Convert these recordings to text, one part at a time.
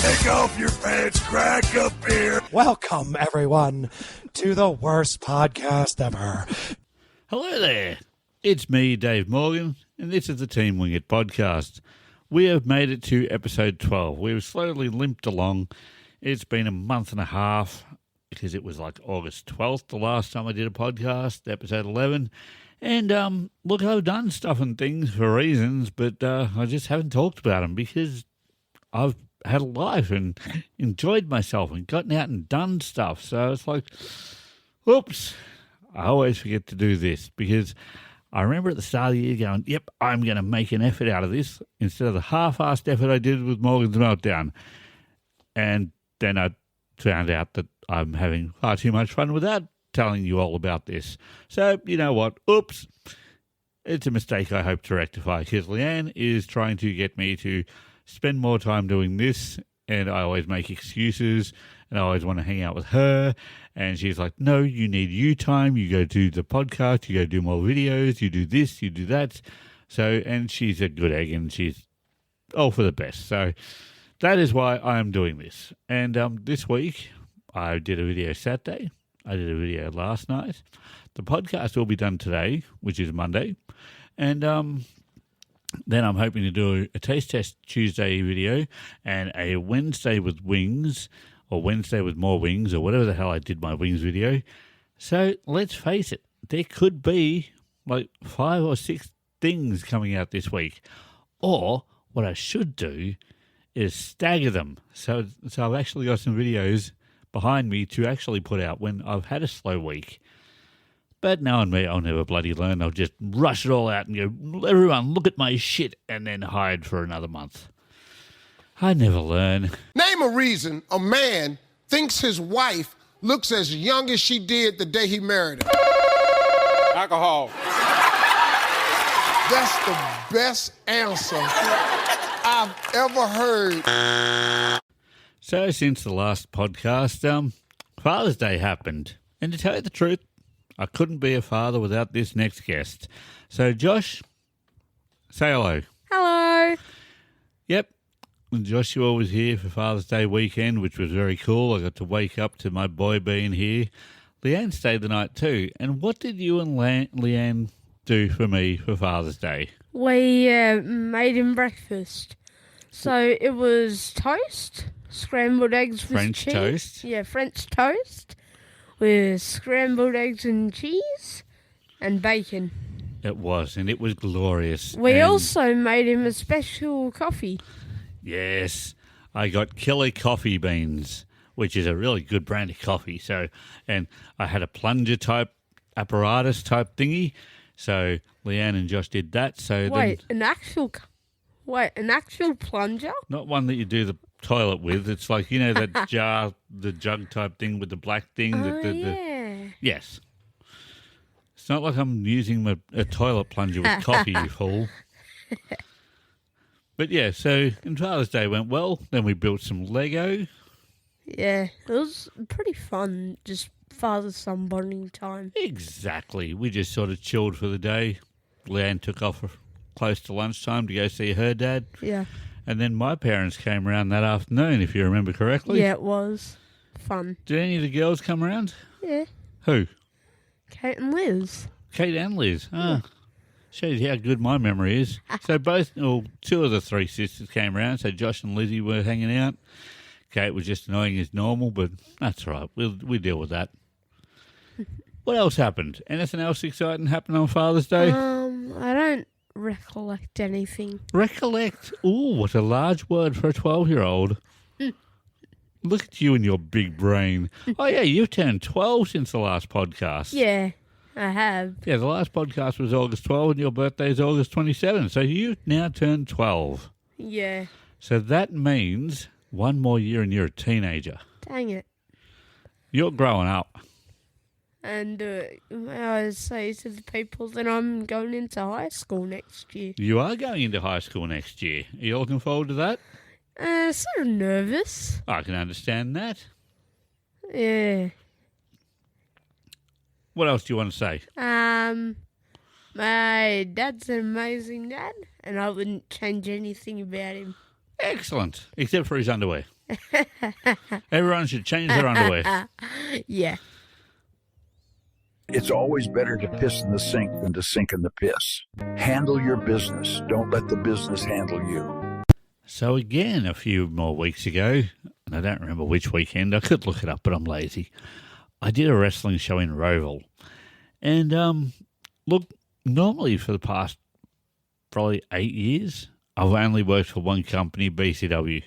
Take off your pants, crack a beer. Welcome, everyone, to the worst podcast ever. Hello there. It's me, Dave Morgan, and this is the Team Wing It podcast. We have made it to episode 12. We've slowly limped along. It's been a month and a half because it was like August 12th the last time I did a podcast, episode 11. And look, I've done stuff and things for reasons, but I just haven't talked about them because I've had a life and enjoyed myself and gotten out and done stuff. So it's like, whoops, I always forget to do this because I remember at the start of the year going, yep, I'm going to make an effort out of this instead of the half-assed effort I did with Morgan's Meltdown. And then I found out that I'm having far too much fun without telling you all about this. So, you know what? Oops. It's a mistake I hope to rectify because Leanne is trying to get me to spend more time doing this, and I always make excuses, and I always want to hang out with her, and she's like, no, you need you time, you go do the podcast, you go do more videos, you do this, you do that. So, and she's a good egg, and she's all for the best. So that is why I am doing this. And this week, I did a video Saturday, I did a video last night. The podcast will be done today, which is Monday, and then I'm hoping to do a Taste Test Tuesday video and a Wednesday with wings, or Wednesday with more wings, or whatever the hell I did my wings video. So let's face it, there could be like 5 or 6 things coming out this week. Or what I should do is stagger them. So I've actually got some videos behind me to actually put out when I've had a slow week. But knowing me, I'll never bloody learn. I'll just rush it all out and go, everyone, look at my shit, and then hide for another month. I never learn. Name a reason a man thinks his wife looks as young as she did the day he married her. Alcohol. That's the best answer I've ever heard. So since the last podcast, Father's Day happened. And to tell you the truth, I couldn't be a father without this next guest. So, Josh, say hello. Hello. Yep. And Joshua was here for Father's Day weekend, which was very cool. I got to wake up to my boy being here. Leanne stayed the night too. And what did you and Leanne do for me for Father's Day? We made him breakfast. So it was toast, scrambled eggs with French cheese. toast? Yeah, French toast with scrambled eggs and cheese and bacon. It was, and it was glorious. We and also made him a special coffee. yes, I got killer coffee beans, which is a really good brand of coffee. So, and I had a plunger type apparatus type thingy. So Leanne and Josh did that. So Wait, then, an actual plunger? not one that you do the toilet with. It's like, you know, that jar, the jug type thing with the black thing. Yeah. Yes. It's not like I'm using a toilet plunger with coffee, you fool. But yeah, so and Father's Day went well. Then we built some Lego. Yeah, it was pretty fun, just father-son bonding time. Exactly. We just sort of chilled for the day. Leanne took off close to lunchtime to go see her dad. Yeah. And then my parents came around that afternoon, if you remember correctly. Yeah, it was fun. Did any of the girls come around? Yeah. Who? Kate and Liz. Kate and Liz. Ah, shows you how good my memory is. So two of the 3 sisters came around. So Josh and Lizzie were hanging out. Kate was just annoying as normal, but that's all right. We deal with that. What else happened? Anything else exciting happen on Father's Day? I don't recollect anything. Recollect. Ooh, what a large word for a 12-year-old. Look at you and your big brain. Oh, yeah, you've turned 12 since the last podcast. Yeah, I have. Yeah, the last podcast was August 12 and your birthday is August 27. So you've now turned 12. Yeah. So that means one more year and you're a teenager. Dang it. You're growing up. And I say to the people that I'm going into high school next year. You are going into high school next year. Are you looking forward to that? Sort of nervous. I can understand that. Yeah. What else do you want to say? My dad's an amazing dad, and I wouldn't change anything about him. Excellent. Except for his underwear. Everyone should change their underwear. Yeah. It's always better to piss in the sink than to sink in the piss. Handle your business. Don't let the business handle you. So again, a few more weeks ago, and I don't remember which weekend, I could look it up, but I'm lazy. I did a wrestling show in Royville. And, look, normally for the past probably 8 years, I've only worked for one company, BCW.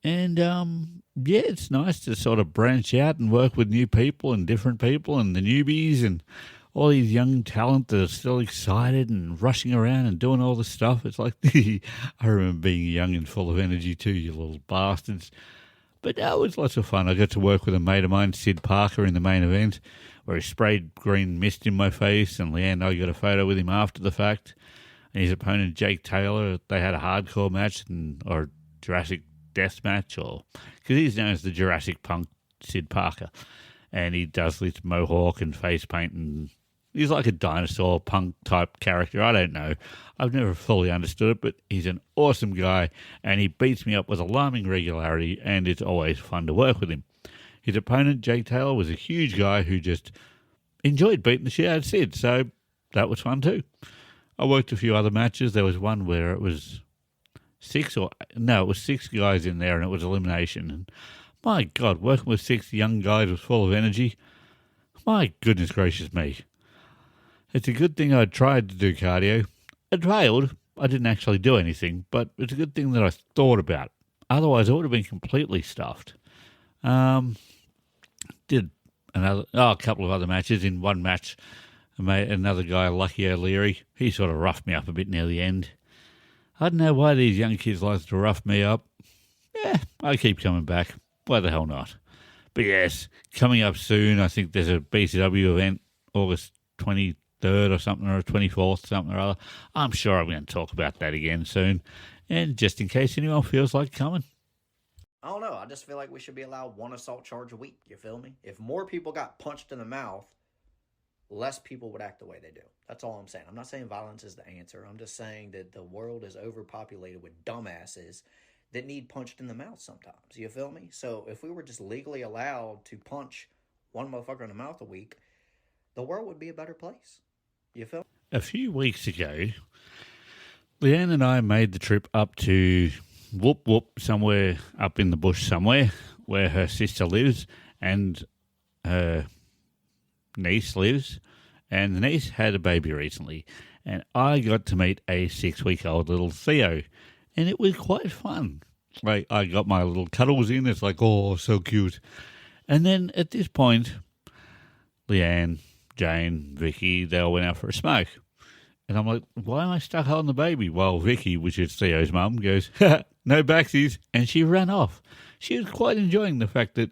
And, yeah, it's nice to sort of branch out and work with new people and different people and the newbies and all these young talent that are still excited and rushing around and doing all this stuff. It's like, I remember being young and full of energy too, you little bastards. But no, it was lots of fun. I got to work with a mate of mine, Sid Parker, in the main event, where he sprayed green mist in my face, and Leanne and I got a photo with him after the fact. And his opponent, Jake Taylor, they had a hardcore match or Jurassic Death match, because he's known as the Jurassic Punk Sid Parker, and he does this mohawk and face paint, and he's like a dinosaur punk type character. I don't know. I've never fully understood it, but he's an awesome guy, and he beats me up with alarming regularity, and it's always fun to work with him. His opponent, Jake Taylor, was a huge guy who just enjoyed beating the shit out of Sid, so that was fun too. I worked a few other matches. There was one where it was 6 guys in there, and it was elimination. And my God, working with 6 young guys was full of energy. My goodness gracious me. It's a good thing I tried to do cardio. It failed. I didn't actually do anything, but it's a good thing that I thought about. Otherwise, I would have been completely stuffed. Did a couple of other matches. In one match, I made another guy, Lucky O'Leary. He sort of roughed me up a bit near the end. I don't know why these young kids like to rough me up. Yeah, I keep coming back. Why the hell not? But yes, coming up soon, I think there's a BCW event, August 23rd or something, or 24th, something or other. I'm sure I'm going to talk about that again soon. And just in case anyone feels like coming. I don't know. I just feel like we should be allowed one assault charge a week. You feel me? If more people got punched in the mouth, less people would act the way they do. That's all I'm saying. I'm not saying violence is the answer. I'm just saying that the world is overpopulated with dumbasses that need punched in the mouth sometimes. You feel me? So if we were just legally allowed to punch one motherfucker in the mouth a week, the world would be a better place. You feel me? A few weeks ago, Leanne and I made the trip up to somewhere up in the bush somewhere where her sister lives and her niece lives, and the niece had a baby recently, and I got to meet a 6-week-old little Theo, and it was quite fun. Like, I got my little cuddles in. It's like, oh, so cute. And then at this point, Leanne, Jane, Vicky, they all went out for a smoke. And I'm like, why am I stuck holding the baby? Well, Vicky, which is Theo's mum, goes, no backsies, and she ran off. She was quite enjoying the fact that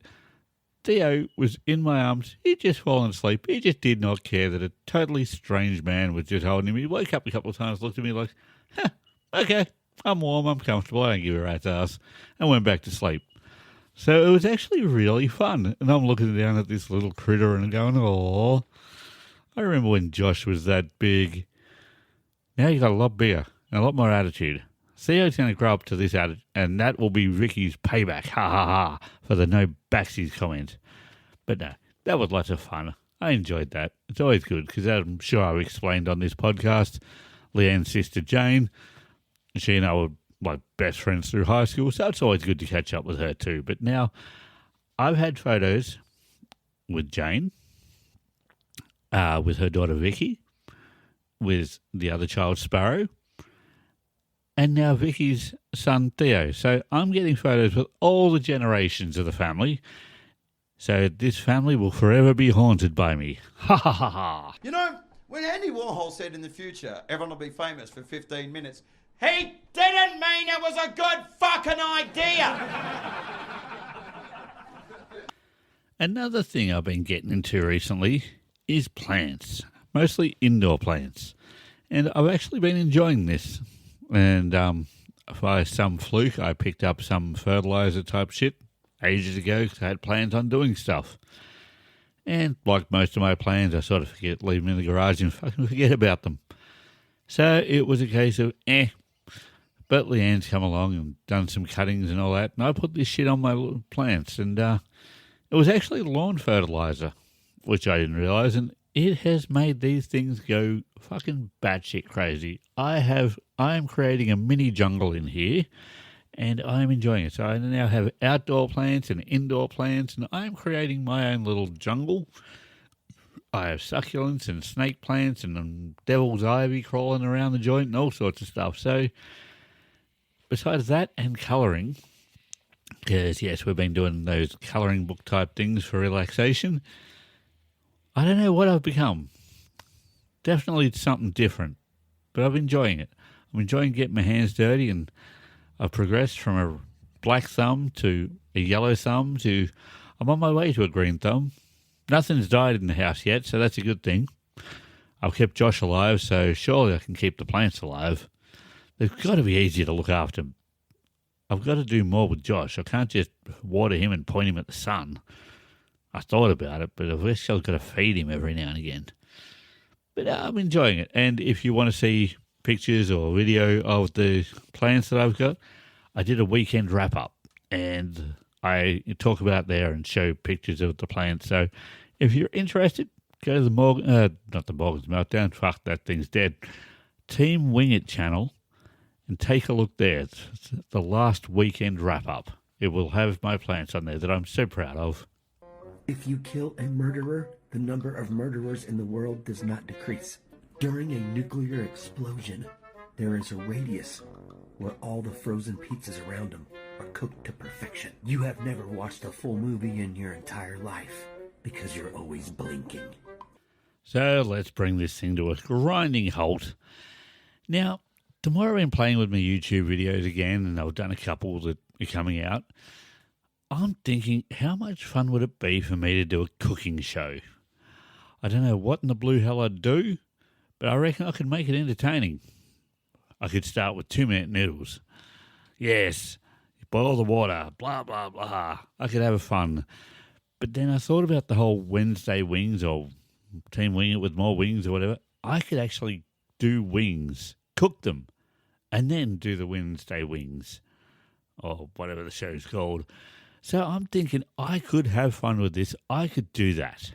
Theo was in my arms. He'd just fallen asleep. He just did not care that a totally strange man was just holding him. He woke up a couple of times, looked at me like, okay, I'm warm, I'm comfortable, I don't give a rat's ass, and went back to sleep. So it was actually really fun. And I'm looking down at this little critter and going, oh, I remember when Josh was that big. Now he's got a lot bigger and a lot more attitude. Theo's going to grow up to this attitude, and that will be Ricky's payback, ha ha ha, for the no backsies comment. But no, that was lots of fun. I enjoyed that. It's always good, because I'm sure I've explained on this podcast, Leanne's sister Jane, she and I were like best friends through high school, so it's always good to catch up with her too. But now, I've had photos with Jane, with her daughter Vicky, with the other child Sparrow, and now Vicky's son Theo. So I'm getting photos with all the generations of the family. So this family will forever be haunted by me. Ha ha ha ha. You know, when Andy Warhol said in the future, everyone will be famous for 15 minutes, he didn't mean it was a good fucking idea. Another thing I've been getting into recently is plants, mostly indoor plants. And I've actually been enjoying this. And by some fluke, I picked up some fertilizer type shit ages ago because I had plans on doing stuff. And like most of my plans, I sort of leave them in the garage and fucking forget about them. So it was a case of, But Leanne's come along and done some cuttings and all that, and I put this shit on my little plants, and it was actually lawn fertilizer, which I didn't realise, and it has made these things go fucking batshit crazy. I am creating a mini jungle in here, and I'm enjoying it. So I now have outdoor plants and indoor plants, and I'm creating my own little jungle. I have succulents and snake plants and devil's ivy crawling around the joint and all sorts of stuff. So besides that and colouring, because yes, we've been doing those colouring book type things for relaxation, I don't know what I've become. Definitely it's something different, but I'm enjoying it. I'm enjoying getting my hands dirty, and I've progressed from a black thumb to a yellow thumb to I'm on my way to a green thumb. Nothing's died in the house yet, so that's a good thing. I've kept Josh alive, so surely I can keep the plants alive. They've got to be easier to look after. I've got to do more with Josh. I can't just water him and point him at the sun. I thought about it, but I've actually got to feed him every now and again. But I'm enjoying it. And if you want to see pictures or video of the plants that I've got, I did a weekend wrap-up, and I talk about there and show pictures of the plants. So if you're interested, go to the not the Morgan's Meltdown, fuck, that thing's dead, Team Wing It channel, and take a look there. It's the last weekend wrap-up. It will have my plants on there that I'm so proud of. If you kill a murderer, the number of murderers in the world does not decrease. During a nuclear explosion, there is a radius where all the frozen pizzas around them are cooked to perfection. You have never watched a full movie in your entire life because you're always blinking. So let's bring this thing to a grinding halt. Now, tomorrow I've been playing with my YouTube videos again, and I've done a couple that are coming out. I'm thinking, how much fun would it be for me to do a cooking show? I don't know what in the blue hell I'd do, but I reckon I could make it entertaining. I could start with 2-minute noodles. Yes, you boil the water, blah, blah, blah. I could have fun. But then I thought about the whole Wednesday wings or Team Wing It with more wings or whatever. I could actually do wings, cook them, and then do the Wednesday wings or whatever the show's called. So I'm thinking I could have fun with this. I could do that.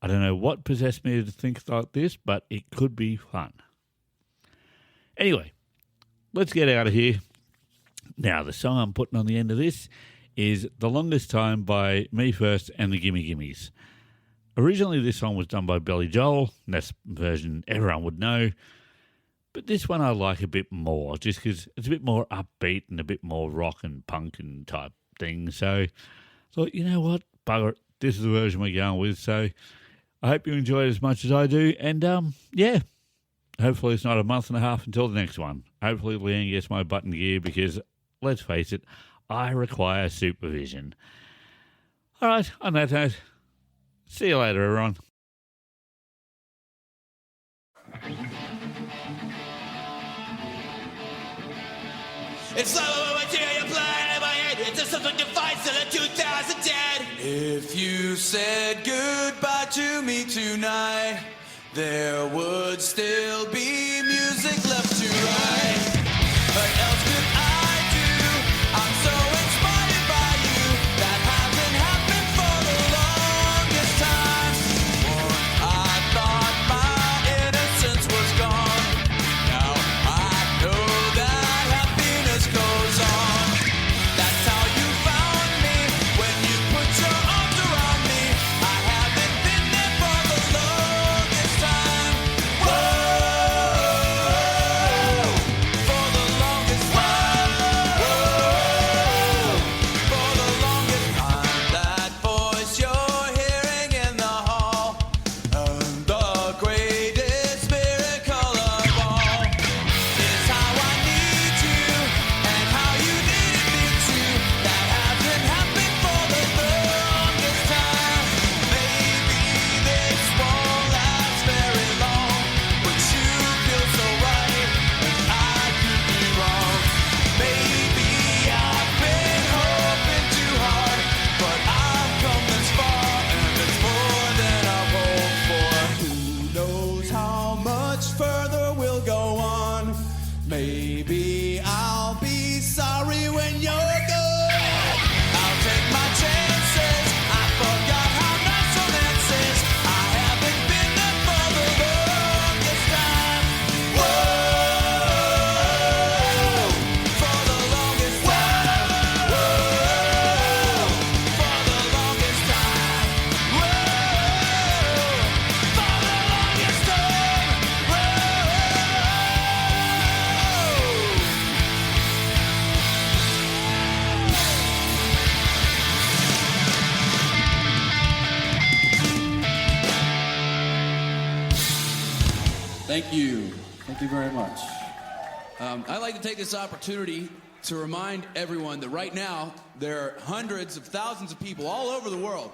I don't know what possessed me to think like this, but it could be fun. Anyway, let's get out of here. Now, the song I'm putting on the end of this is The Longest Time by Me First and the Gimme Gimmes. Originally, this song was done by Billy Joel, and that's the version everyone would know. But this one I like a bit more, just because it's a bit more upbeat and a bit more rock and punk and type thing. So I thought, you know what, bugger it, this is the version we're going with. So I hope you enjoy it as much as I do. And yeah, hopefully it's not a month and a half until the next one. Hopefully Leanne gets my button gear because, let's face it, I require supervision. All right, on that note, see you later, everyone. It's slow until you play in my head. It's just something to fight till 2010. If you said goodbye to me tonight, there would still be music left to write. What else could I do? I'm so inspired by you. That hasn't happened for the longest time. I thought my innocence was gone. Now I know that happiness goes on. That's how you found me when you put your arms around me. I haven't been there for the longest time. Whoa. Thank you. Thank you very much. I'd like to take this opportunity to remind everyone that right now there are hundreds of thousands of people all over the world